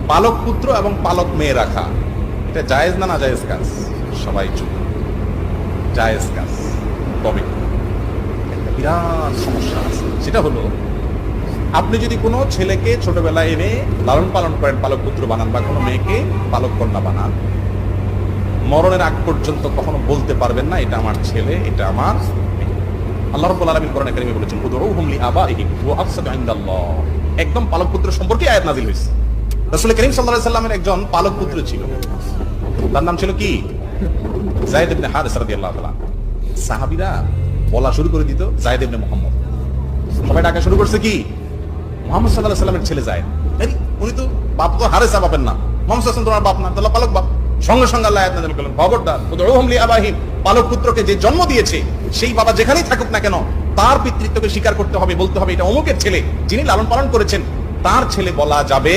পালক পুত্র এবং পালক মেয়ে রাখা এটা জায়েজ না না জায়েজ কাজ? সবাই চুপ। জায়েজ কাজ, তবে একটা বিরাট সমস্যা আছে। সেটা হলো, আপনি যদি কোনো ছেলেকে ছোটবেলায় এনে লালন পালন করেন, পালক পুত্র বানান, বা কোনো মেয়েকে পালক কন্যা বানান, মরণের আগ পর্যন্ত কখনো বলতে পারবেন না এটা আমার ছেলে, এটা আমার মেয়ে। আল্লাহ রাব্বুল আলামিন কোরআনে কারিমে বলেছেন, উদউহুম লিআবাইহিম ওয়া আকসাতু ইনদাল্লাহ। একদম পালক পুত্র সম্পর্কে আয়াত নাযিল হয়েছে। রাসূল করিম সাল্লাল্লাহু আলাইহি সাল্লামের একজন পালক পুত্র ছিল, তার নাম ছিল কি? যায়েদ ইবনে হারিস রাদিয়াল্লাহু তাআলা। সাহাবীরা বলা শুরু করে দিত যায়েদ ইবনে মুহাম্মদ। সবাই ডাকা শুরু করছে কি? মুহাম্মদ সাল্লাল্লাহু আলাইহি সাল্লামের ছেলে যায়েদ। উনি তো বাপ, তো হারেসা বাপের নাম। মুহাম্মদ সাল্লাল্লাহু আলাইহি সাল্লাম তোমার বাপ না, তাহলে পালক বাপ। সঙ্গে সঙ্গে আল্লাহ আয়াত নাযিল করলেন, খবরদার, উদউহুম লিআবাইহিম, পালক পুত্রকে যে জন্ম দিয়েছে সেই বাবা যেখানেই থাকুক না কেন তার পিতৃত্বকে স্বীকার করতে হবে, বলতে হবে এটা অমুকের ছেলে, যিনি লালন পালন করেছেন তার ছেলে বলা যাবে